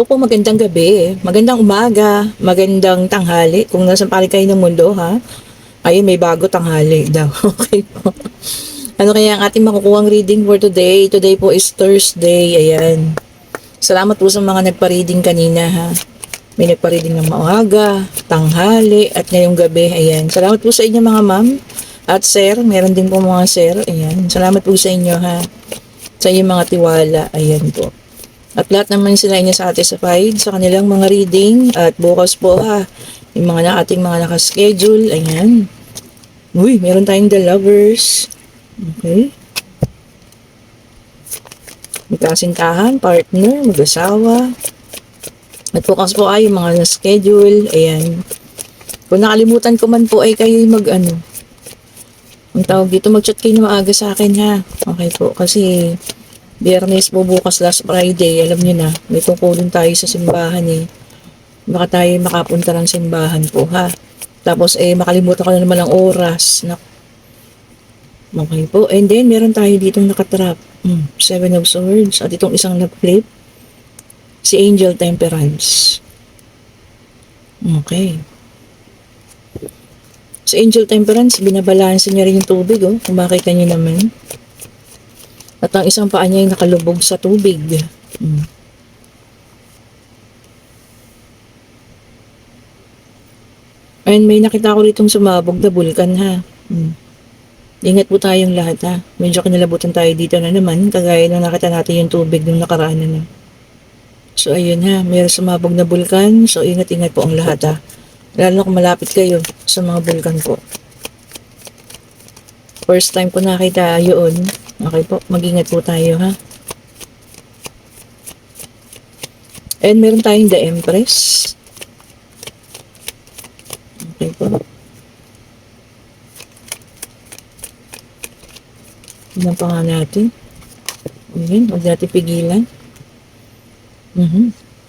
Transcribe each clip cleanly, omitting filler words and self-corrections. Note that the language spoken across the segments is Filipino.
Opo, magandang gabi, magandang umaga, magandang tanghali kung nasaan panig kayo ng mundo, ha? Ayun, may bago, tanghali daw. Okay po. Ano kaya ang ating makukuhang reading for today? Today po is Thursday, ayan. Salamat po sa mga nagpa-reading kanina, ha? May nagpa-reading ng maaga, tanghali, at ngayong gabi, ayan. Salamat po sa inyo mga ma'am at sir. Meron din po mga sir, ayan. Salamat po sa inyo, ha? Sa inyong mga tiwala, ayan po. At lahat naman sila ay satisfied sa kanilang mga reading. At bukas po ha, yung ating mga nakaschedule. Ayan. Uy, meron tayong The Lovers. Okay. Magkasintahan, partner, mag-asawa. At bukas po ay yung mga na-schedule. Ayan. Kung nakalimutan ko man po ay kayo ang tawag dito, mag-chat kayo na maaga sa akin ha. Okay po, kasi Biyernes po bukas, last Friday, alam niyo na, may tungkulin tayo sa simbahan eh. Baka tayo makapunta ng simbahan po ha. Tapos makalimutan ko na naman ang oras. Okay po. And then meron tayo ditong nakatrap. Seven of Swords. At itong isang nag-flip. Si Angel Temperance. Okay. Si Angel Temperance, binabalanse niya rin yung tubig oh. Kung makita niyo naman. At ang isang paa niya ay nakalubog sa tubig. And may nakita ko ritong sumabog na bulkan ha. Ingat po tayong lahat ha. Medyo kinalabutan tayo dito na naman. Kagaya nung nakita natin yung tubig nung nakaraan na. So ayun ha. Mayroon sumabog na bulkan. So ingat-ingat po ang lahat ha. Lalo na kung malapit kayo sa mga bulkan po. First time ko nakita yun. Okay po. Mag-ingat po tayo ha. And meron tayong The Empress. Okay po. Ilan pa nga natin? Ayan, huwag natin pigilan.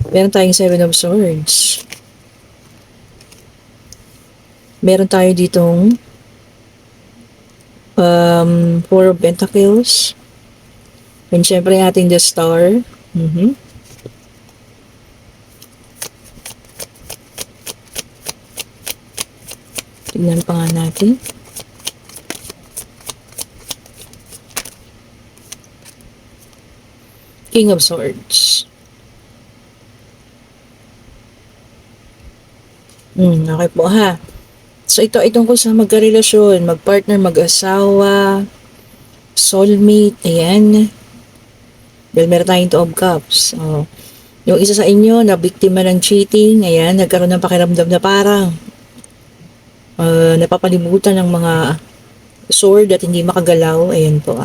Meron tayong Seven of Swords. Meron tayo ditong Four of Pentacles. And syempre ating The Star. Tignan pa nga natin. King of Swords. Okay po ha. So ito ay tungkol sa magkarelasyon, magpartner, mag-asawa, soulmate, ayan. Dahil meron tayong Two of Cups. So, yung isa sa inyo na biktima ng cheating, ayan, nagkaroon ng pakiramdam na parang napapalimutan ng mga sword at hindi makagalaw, ayan po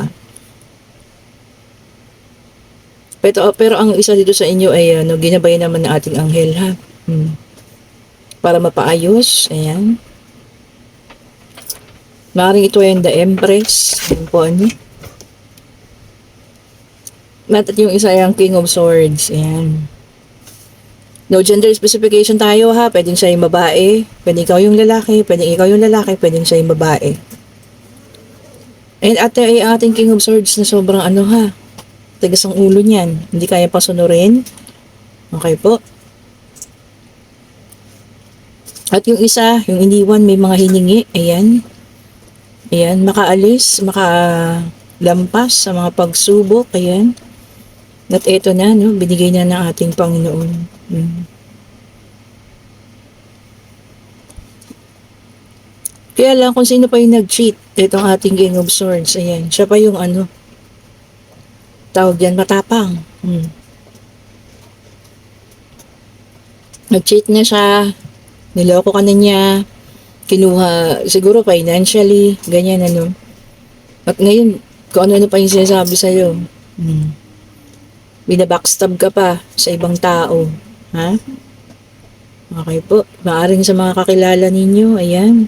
Pero ang isa dito sa inyo ay ginabayan naman ng ating anghel ha. Para mapaayos, ayan. Maaaring ito ay The Empress, ayan po At yung isa ay ang King of Swords, ayan. No gender specification tayo ha, pwedeng siya yung babae, pwedeng ikaw yung lalaki, pwedeng ikaw yung lalaki, pwedeng siya yung babae. And ate ay ating King of Swords na sobrang ha, tigas ang ulo niyan, hindi kaya pasunurin. Okay po. At yung isa, yung iniwan, may mga hiningi, ayan. Ayan, makaalis, makalampas sa mga pagsubok, ayan. At eto na, binigay na ng ating Panginoon. Kaya lang kung sino pa yung nag-cheat, itong ating King of Swords, ayan. Siya pa yung tawag yan, matapang. Nag-cheat na siya, niloko ka na niya, kinuha, siguro financially, ganyan At ngayon, kung ano pa yung sinasabi sa'yo. Binabackstab ka pa sa ibang tao. Ha? Okay po. Maaring sa mga kakilala ninyo, ayan.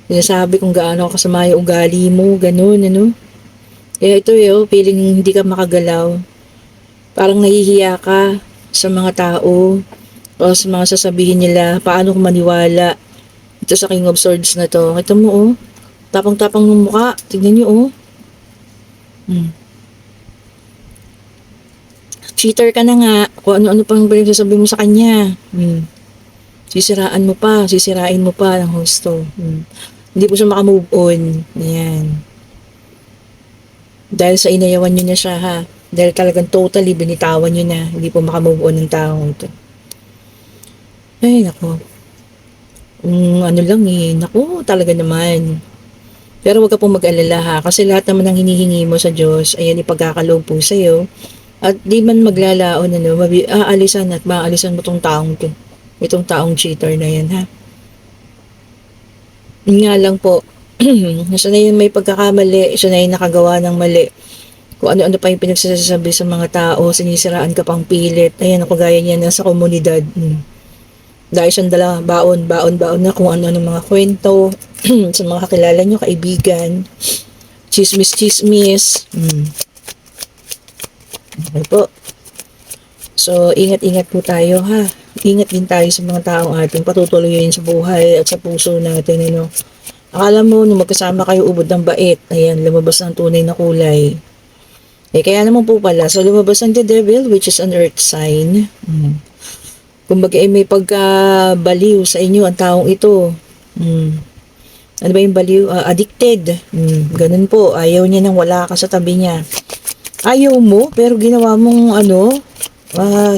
Sinasabi kung gaano kasama yung ugali mo, ganun. Kaya ito feeling hindi ka makagalaw. Parang nahihiya ka sa mga tao o sa mga sasabihin nila, paano kung maniwala ito sa King of Swords na to. Kita mo tapang-tapang ng mukha. Tignan nyo Cheater ka na nga. Kung ano-ano pang pinagsasabi mo sa kanya. Sisiraan mo pa, sisirain mo pa ng husto. Hindi po siya makamove on. Ayan. Dahil sa inayawan nyo na siya ha. Dahil talagang totally binitawan nyo na. Hindi po makamove on ng taong ito. Ay, nako. Ano lang eh. Nako, talaga naman. Pero wag ka pong mag-alala ha. Kasi lahat naman ng hinihingi mo sa Diyos, ayan, ipagkakaloob po sa'yo. At di man maglalaon, aalisan at maaalisan mo tong taong to. Itong taong cheater na yan ha. Yun nga lang po, siya na yung may pagkakamali, siya na yung nakagawa ng mali. Kung ano-ano pa yung pinagsasabi sa mga tao, sinisiraan ka pang pilit. Ayan, ako gaya niya nasa komunidad. Dahil siyang dala, baon na kung ano-ano mga kwento sa mga kakilala nyo, kaibigan. Chismis. Okay po. So, ingat-ingat po tayo ha. Ingat din tayo sa mga taong ating patutuloyin sa buhay at sa puso natin. Ano. Akala mo, nung magkasama kayo ubod ng bait, ayan, lumabas ang tunay na kulay. Kaya naman po pala, so lumabas ang the devil, which is an earth sign. Kumbaga, may pagkabaliw sa inyo ang taong ito. Ano ba yung baliw? Addicted. Ganun po, ayaw niya nang wala ka sa tabi niya. Ayaw mo, pero ginawa mong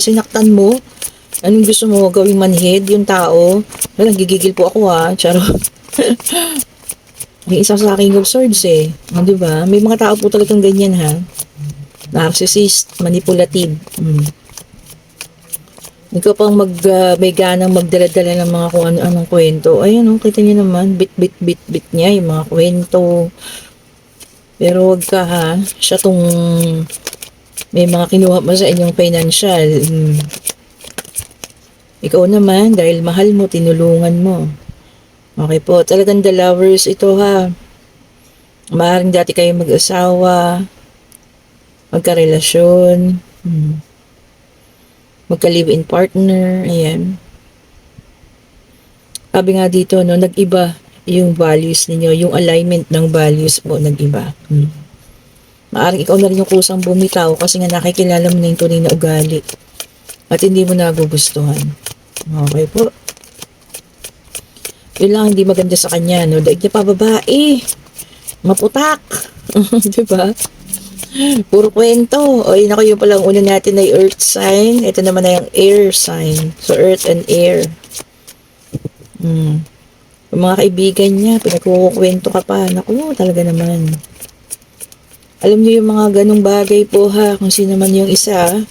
sinaktan mo. Anong gusto mo gawing manhid yung tao? Wala, gigigil po ako ha. Charo. May isa sa aking of swords eh. Diba? May mga tao po talagang ganyan ha. Narcissist, manipulative. Ikaw pang may ganang magdala-dala ng mga kung ano-anong kwento. Ayan kita niyo naman, bit niya yung mga kwento. Pero wag ka ha, siya tong may mga kinuha mo sa inyong financial. Ikaw naman, dahil mahal mo, tinulungan mo. Okay po, talagang the lovers ito ha. Maaaring dati kayo mag-asawa, magkarelasyon, magka-live-in partner, ayan. Sabi nga dito, no, nag-iba yung values ninyo, yung alignment ng values mo, nag-iba. Maaaring ikaw na rin yung kusang bumitaw kasi nga nakikilala mo na yung tunay na ugali at hindi mo nagugustuhan. Okay po. Yun lang hindi maganda sa kanya, no? Daig niya pa babae. Maputak. Diba? Puro kwento. O yun ako yung palang una natin ay earth sign. Ito naman ay ang air sign. So earth and air. Yung mga kaibigan niya, pinagkukwento ka pa. Naku, talaga naman. Alam niyo yung mga ganong bagay po ha, kung sino man yung isa.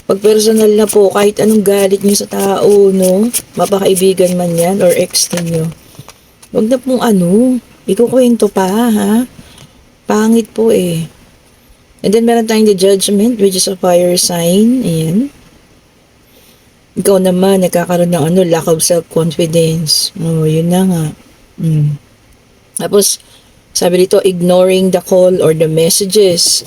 Pag personal na po, kahit anong galit niyo sa tao, no? Mapakaibigan man yan or ex niyo. Huwag na pong ikukwento pa ha. Pangit po eh. And then meron tayong the judgment, which is a fire sign. Ayan. Ikaw naman, nagkakaroon ng lack of self-confidence. Yun na nga. Tapos, sabi dito, ignoring the call or the messages.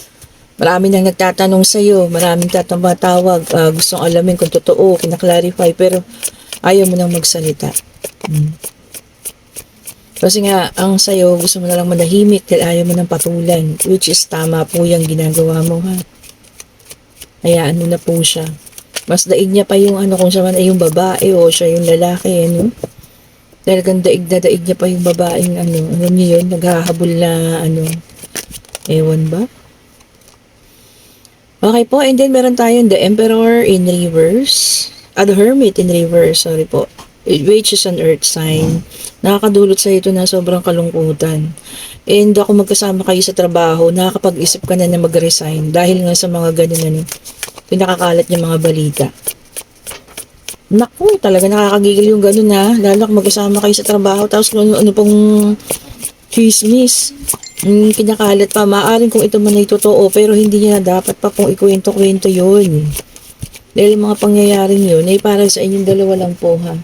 Marami nang nagtatanong sa'yo, maraming tatambatawag, gustong alamin kung totoo, kinaklarify, pero ayaw mo nang magsalita. Kasi nga, ang sa'yo, gusto mo na lang manahimik dahil ayaw mo nang patulan, which is tama po yung ginagawa mo ha. Hayaan mo na po siya. Mas daig niya pa yung kung siya man ay yung babae o siya yung lalaki, Dahil daig niya pa yung babaeng alam niyo yun, naghahabol na ewan ba? Okay po, and then meron tayong the Emperor in reverse. The Hermit in reverse, sorry po. Which is an earth sign. Nakakadulot sa ito na sobrang kalungkutan. And ako magkasama kayo sa trabaho, nakakapag-isip ka na mag-resign dahil nga sa mga ganun pinakakalat niya mga balita. Naku, talaga nakakagigil yung ganun ha. Lalo kung magkasama kayo sa trabaho, tapos ano pong chismis. Kinakalat pa. Maaring kung ito man ay totoo, pero hindi niya dapat pa pong ikwento-kwento yun. Dahil mga pangyayaring yun ay para sa inyong dalawa lang po ha.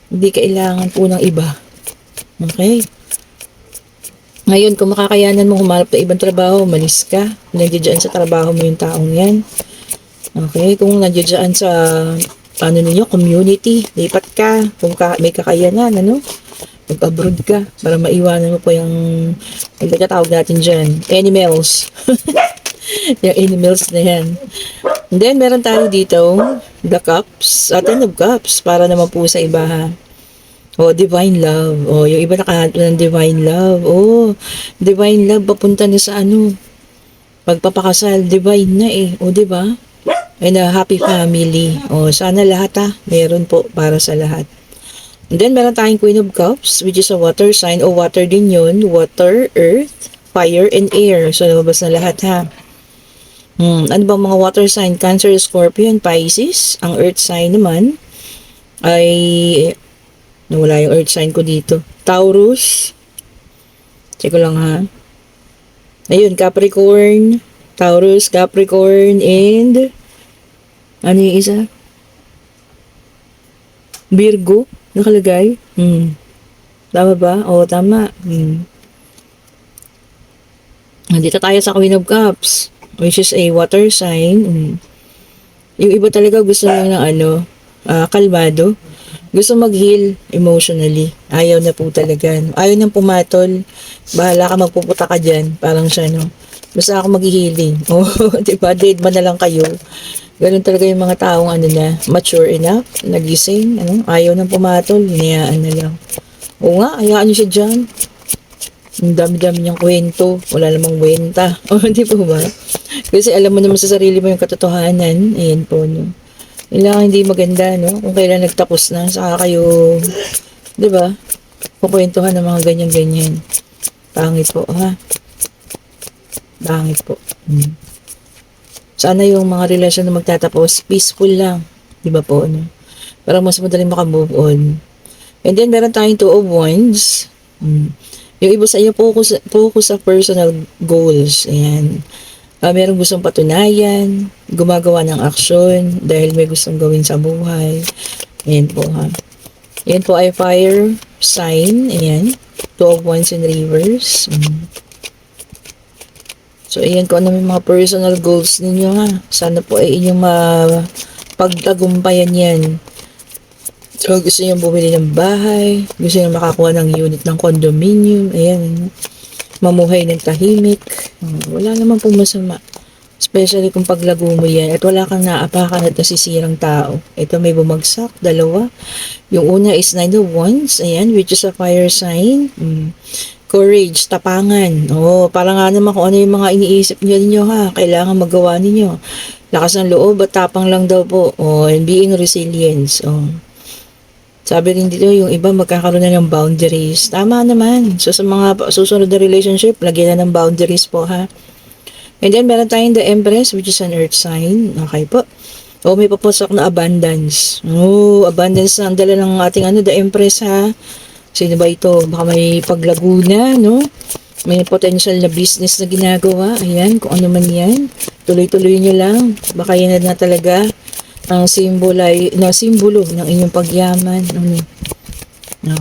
Hindi kailangan po ng iba. Okay? Ngayon, kung makakayanan mo humarap na ibang trabaho, malis ka. Kung nandiyan sa trabaho mo yung taong yan. Okay? Kung nandiyan sa ninyo, community, lipat ka. Kung may kakayanan, mag-abroad ka para maiwanan mo po yung tawag natin dyan, animals. Yung animals na yan. And then, meron tayo dito, the cups, ten of cups, para naman po sa iba ha. Oh, divine love. Oh, yung iba nakahanap ng divine love. Oh, divine love papunta na sa ano, pagpapakasal, divine na eh. O, di ba? And a happy family. O, sana lahat ha. Meron po para sa lahat. And then, meron tayong Queen of Cups, which is a water sign. O, water din yun. Water, earth, fire, and air. So, lumabas na lahat ha. Ano ba mga water sign? Cancer, Scorpion, Pisces. Ang earth sign naman ay, nawala yung earth sign ko dito. Taurus. Check ko lang ha. Ayun, Capricorn, Taurus, Capricorn, and ano yung isa? Virgo, nakalagay. Tama ba? Oo, tama. Nandito tayo sa Queen of Cups, which is a water sign. Yung iba talaga gusto lang ng ano, kalmado. Gusto mag-heal emotionally. Ayaw na po talaga. Ayaw nang pumatol. Bahala ka, magpuputa ka dyan. Parang siya, no? Basta ako mag-healing. Oh, diba? Dead man na lang kayo. Ganun talaga yung mga taong ano na, mature enough, nagising, ano? Ayaw nang pumatol. Hinayaan na lang. Oo nga, hayaan nyo siya dyan. Ang dami-dami niyang kwento. Wala namang wenta. O, di po ba? Kasi alam mo naman sa sarili mo yung katotohanan. Ayan po, no? Kailangan hindi maganda, no? Kung kailan nagtapos na, saka kayo, di ba? Kukwentuhan ng mga ganyan-ganyan. Pangit po, ha? Pangit po. Sana yung mga relasyon na magtatapos, peaceful lang. Di ba po, no? Para mas madaling makamove on. And then, meron tayong Two of Wands. Yung iba sa inyo, focus sa personal goals. Ayan. Merong gustong patunayan, gumagawa ng aksyon dahil may gustong gawin sa buhay. Ayan po ha. Ayan po ay fire sign. Ayan. Two of Wands in reverse. So ayan ko ano may mga personal goals ninyo ha. Sana po ay inyong pagtagumpayan yan. So gusto nyo bumili ng bahay, gusto nyo makakuha ng unit ng condominium. Ayan. Mamuhay ng tahimik. Wala naman pong masama. Especially kung paglago mo yan at wala kang naapakan at nasisirang tao. Ito may bumagsak, dalawa. Yung una is Nine of Wands, ayan, which is a fire sign. Courage, tapangan. Para nga naman kung ano yung mga iniisip ninyo ha, kailangan magawa ninyo. Lakas ng loob at tapang lang daw po. And being resilience. Sabi rin dito, yung iba magkakaroon na ng boundaries. Tama naman. So, sa mga susunod na relationship, lagyan na ng boundaries po, ha? And then, meron tayong the Empress, which is an earth sign. Okay po. May papasok na abundance. Abundance na ang dala ng ating the Empress, ha? Sino ba ito? Baka may paglaguna, no? May potential na business na ginagawa. Ayan, kung ano man yan. Tuloy-tuloy nyo lang. Baka yan na talaga ang simbolo ng inyong pagyaman.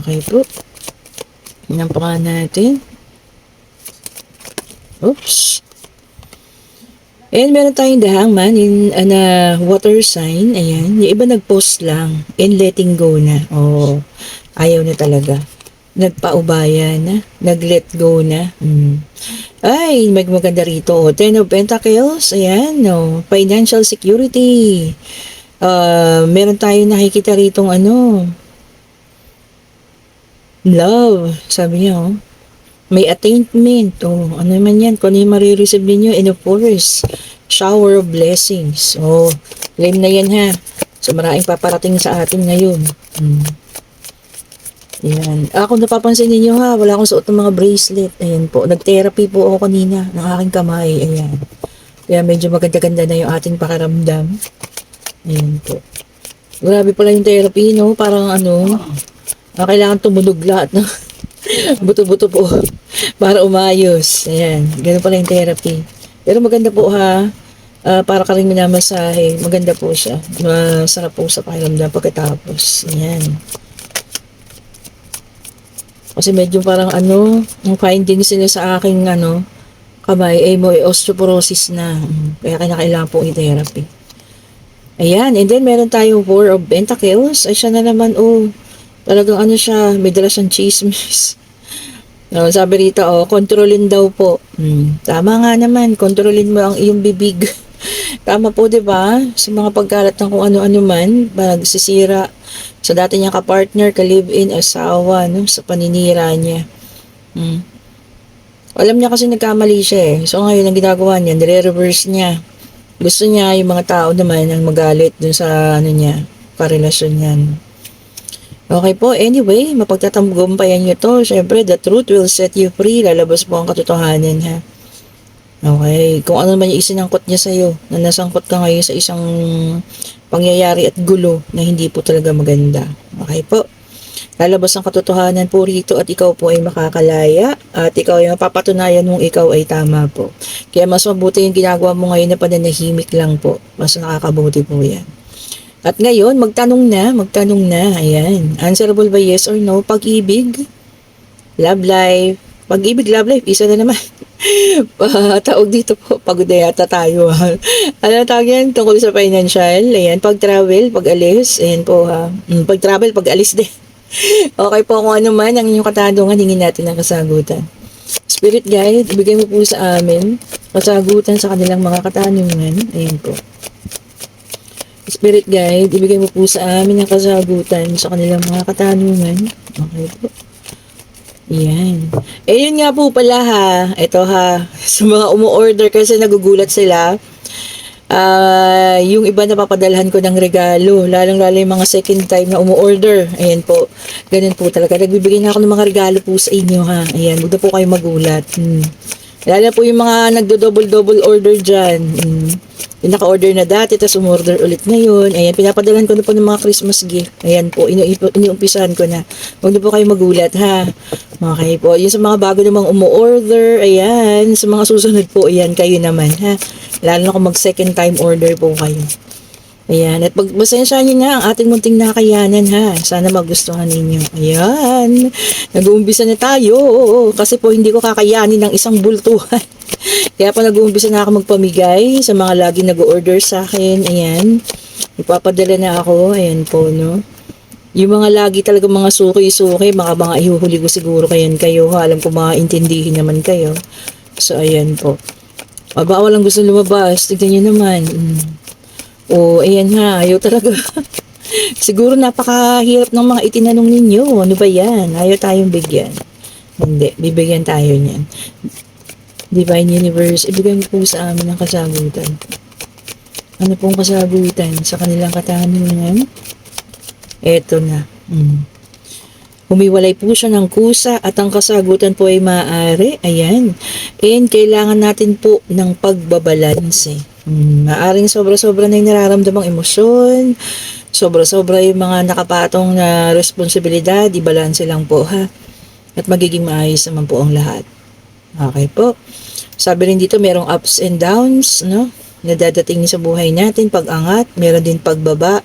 Okay po. Yan pa nga natin. Oops. And meron tayong the Hangman in water sign. Ayan. Yung iba nag-post lang and letting go na. Ayaw na talaga. Nagpaubaya na. Nag-let go na. Ay, maganda rito. Ten of Pentacles. Ayan. Financial security. Meron tayong nakikita ritong love, sabi niya, may attainment, ano man yan, kung ano yung marireceive ninyo, and of course, shower of blessings, claim na yan ha, so maraming paparating sa atin ngayon. Yan, kung napapansin ninyo ha, wala akong suot ng mga bracelet, ayan po, nag-therapy po ako kanina, ng aking kamay, ayan, kaya medyo maganda-ganda na yung ating pakiramdam. Ayan po. Grabe pala yung therapy, no? Parang kailangan tumunog lahat, no? Buto-buto po. Para umayos. Ayan. Ganun pala yung therapy. Pero maganda po ha. Para ka rin minamasahe. Maganda po siya. Masarap po sa pakiramdam pagkatapos. Ayan. Kasi medyo parang ang findings nila sa aking kamay ay may osteoporosis na. Kaya kailangan po i-therapy. Ayan, and then meron tayong Four of Pentacles. Ay siya na naman, talagang siya, may dala siyang chismis. Sabi rito, kontrolin daw po. Tama nga naman, kontrolin mo ang iyong bibig. Tama po, 'di ba? Sa mga pagkalat ng kung ano-ano man, pagsisira sa dati niyang ka-partner, ka-live-in, asawa, no, sa paninira niya. Hmm. Alam niya kasi nagkamali siya eh. So ngayon ang ginagawa niya, nire-reverse niya. Gusto niya yung mga tao naman ang magalit dun sa ano niya, karelasyon niya. Okay po, anyway, mapagtatagumpayan niyo to. Siyempre, the truth will set you free. Lalabas po ang katotohanan ha. Okay, kung ano man yung isinangkot niya sa'yo, na nasangkot ka ngayon sa isang pangyayari at gulo na hindi po talaga maganda. Okay po, lalabas ang katotohanan po rito at ikaw po ay makakalaya at ikaw ay mapapatunayan mong ikaw ay tama po. Kaya mas mabuti yung ginagawa mo ngayon na pananahimik lang po. Mas nakakabuti po yan. At ngayon, magtanong na, ayan. Answerable ba yes or no? Pag-ibig, love life, pag-ibig, love life, isa na naman. Tawag dito po, pagod na yata tayo. Ano tawag yan? Tungkol sa financial, ayan. Pag-travel, pag-alis, ayan po ha. Pag-travel, pag-alis din. Okay po, kung ano man ang inyong katanungan, hingin natin ang kasagutan. Spirit guide, ibigay mo po sa amin kasagutan sa kanilang mga katanungan. Ayan po. Spirit guide, ibigay mo po sa amin ang kasagutan sa kanilang mga katanungan. Okay po. Yan. Eh yun nga po pala ha. Ito ha. Sa mga umu-order kasi nagugulat sila. Yung iba napapadalhan ko ng regalo. Lalong-lalo yung mga second time na umu-order. Ayan po. Ganun po talaga. Nagbibigay na ako ng mga regalo po sa inyo ha. Ayan. Huwag na po kayo magulat. Lalo po yung mga nagdo-double-double order dyan. Yung naka-order na dati, tapos umorder ulit ngayon. Ayan, pinapadalan ko na po ng mga Christmas gift. Ayan po, iniumpisahan ko na. Huwag na po kayo magulat, ha? Okay po. Yung sa mga bago namang umu-order, ayan. Sa mga susunod po, ayan, kayo naman, ha? Lalo na kung mag-second time order po kayo. Ayan, at pagbasensya niyo na ang ating munting nakayanan ha. Sana magustuhan ninyo. Ayan, nag-uumpisa na tayo. Kasi po hindi ko kakayanin ng isang bultuhan. Kaya po nag-uumpisa na ako magpamigay sa mga lagi nag-order sa akin. Ayan, ipapadala na ako. Ayan po, no. Yung mga lagi talaga mga suki-suki, mga ihuhuli ko siguro kayo ha. Alam ko maintindihin naman kayo. So, ayan po. Bawal lang gusto lumabas. Tignan nyo naman. Ayan ha, ayaw talaga. Siguro napakahirap ng mga itinanong ninyo. Ano ba yan? Ayaw tayong bigyan. Hindi, bibigyan tayo niyan. Divine Universe, ibigay mo po sa amin ang kasagutan. Ano pong kasagutan sa kanilang katanungan? Eto na. Humiwalay po siya ng kusa at ang kasagutan po ay maaari. Ayan. And kailangan natin po ng pagbabalanse. Maaring sobra-sobra na yung nararamdamang emosyon, sobra-sobra yung mga nakapatong na responsibilidad, ibalanse lang po ha. At magiging maayos naman po ang lahat. Okay po. Sabi rin dito, merong ups and downs, no? Nadadating sa buhay natin, pag-angat, meron din pagbaba.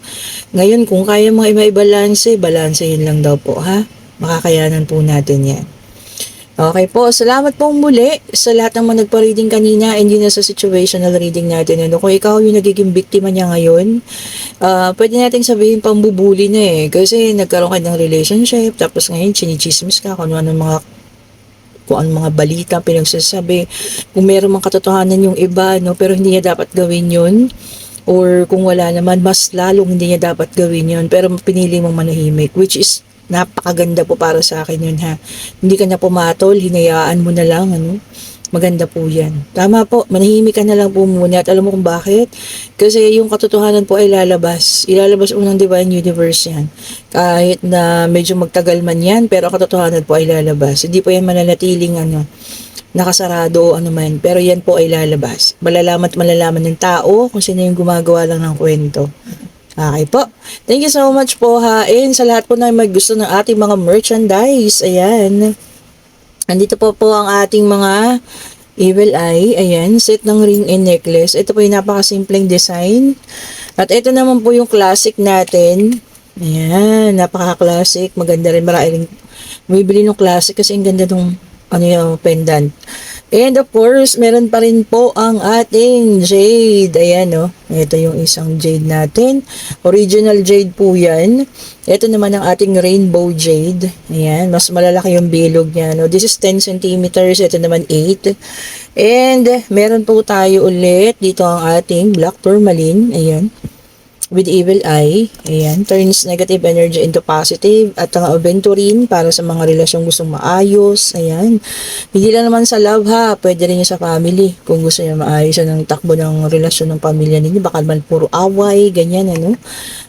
Ngayon, kung kaya mo i-balance, balansehin lang daw po ha. Makakayanan po natin yan. Okay po, salamat po muli sa lahat ng mga nagpa-reading kanina and yun na sa situational reading natin. Ano, kung ikaw yung nagiging biktima niya ngayon, pwede natin sabihin pambubuli na eh. Kasi nagkaroon ka ng relationship, tapos ngayon chinichismis ka kung ano mga balita pinagsasabi. Kung meron mang katotohanan yung iba, no, pero hindi niya dapat gawin yun. Or kung wala naman, mas lalong hindi niya dapat gawin yun. Pero pinili mong manahimik, which is napakaganda po para sa akin yun ha. Hindi ka na pumatol, hinayaan mo na lang, ano. Maganda po yan. Tama po, manahimik ka na lang po muna. At alam mo kung bakit? Kasi yung katotohanan po ay lalabas. Ilalabas unang Divine Universe yan. Kahit na medyo magtagal man yan, pero ang katotohanan po ay lalabas. Hindi po yan mananatiling nakasarado o ano man. Pero yan po ay lalabas. Malalaman ng tao kung sino yung gumagawa lang ng kwento. Okay po. Thank you so much po ha. And sa lahat po na may gusto ng ating mga merchandise. Ayan. Andito po ang ating mga evil eye. Ayan. Set ng ring and necklace. Ito po yung napakasimpleng design. At ito naman po yung classic natin. Ayan. Napaka-classic. Maganda rin. Marami rin bumibili ng classic kasi ang ganda ng pendant. And of course, meron pa rin po ang ating jade. Ayan, no? Ito yung isang jade natin. Original jade po yan. Ito naman ang ating rainbow jade. Ayan, mas malalaki yung bilog niya. No? This is 10 centimeters. Ito naman 8. And meron po tayo ulit dito ang ating black tourmaline. Ayan. With evil eye, ayan, turns negative energy into positive, at ang aventurine para sa mga relasyong gustong maayos, ayan. Hindi lang naman sa love ha, pwede rin yung sa family, kung gusto niya maayos ng takbo ng relasyon ng pamilya ninyo, baka man puro away, ganyan, ano.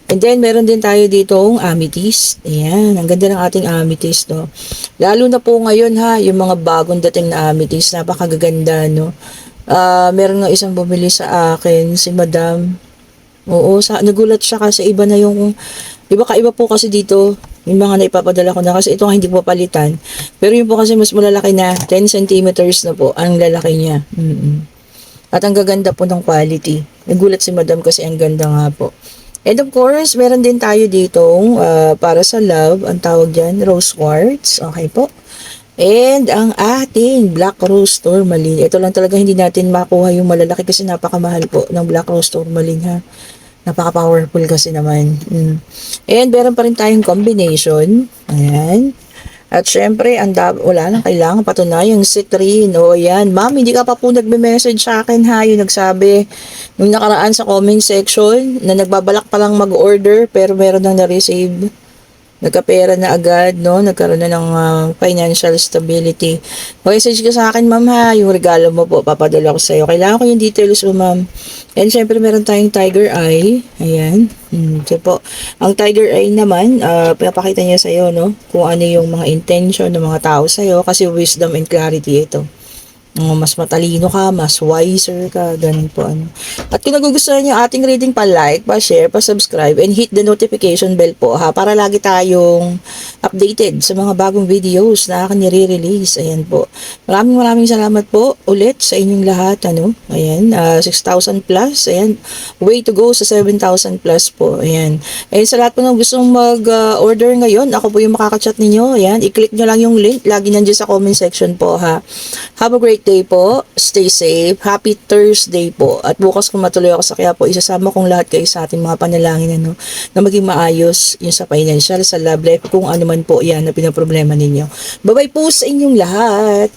And then, meron din tayo ditong amethyst, ayan, ang ganda ng ating amethyst, no. Lalo na po ngayon ha, yung mga bagong dating na amethyst, napakagaganda, no. Meron nga isang bumili sa akin, si Madam. Oo, nagulat siya kasi iba na yung, iba kaiba po kasi dito, yung mga naipapadala ko na kasi ito nga hindi po palitan. Pero yun po kasi mas malalaki na, 10 centimeters na po, ang lalaki niya. At ang gaganda po ng quality. Nagulat si Madam kasi ang ganda nga po. And of course, meron din tayo ditong para sa love, ang tawag dyan, rose quartz. Okay po. And ang ating black rose tourmaline. Ito lang talaga hindi natin makuha yung malalaki kasi napakamahal po ng black rose tourmaline ha. Napaka-powerful kasi naman. And meron pa rin tayong combination. Ayan. At syempre, wala lang kailangan patunayang citrine. O yan, ma'am, hindi ka pa po nagme-message sa akin ha. Yung nagsabi nung nakaraan sa comment section na nagbabalak pa lang mag-order pero meron nang na-receive. Nagkapera na agad, no? Nagkaroon na ng financial stability. Message ka sa akin, ma'am, ha? Yung regalo mo po, papadala ko sa'yo. Kailangan ko yung details mo, ma'am. And syempre, meron tayong tiger eye. Ayan. So po. Ang tiger eye naman, pinapakita niya sa'yo, no? Kung ano yung mga intention ng mga tao sa'yo. Kasi wisdom and clarity ito. Mas matalino ka, mas wiser ka, ganun po ano. At kung nagugustuhan niyo ating reading, pa-like, pa-share, pa-subscribe, and hit the notification bell po ha, para lagi tayong updated sa mga bagong videos na akin nire-release. Ayan po. Maraming salamat po ulit sa inyong lahat, ano. Ayan, 6,000 plus, ayan. Way to go sa 7,000 plus po, ayan. Ayan, sa lahat po ng gustong mag-order ngayon, ako po yung makaka-chat ninyo, ayan. I-click nyo lang yung link, lagi nandiyan sa comment section po ha. Have a great day po. Stay safe. Happy Thursday po. At bukas kung matuloy ako sa kaya po, isasama kong lahat kayo sa ating mga panalangin ano, na maging maayos yung sa financial, sa love life, kung ano man po yan na pinaproblema ninyo. Bye-bye po sa inyong lahat.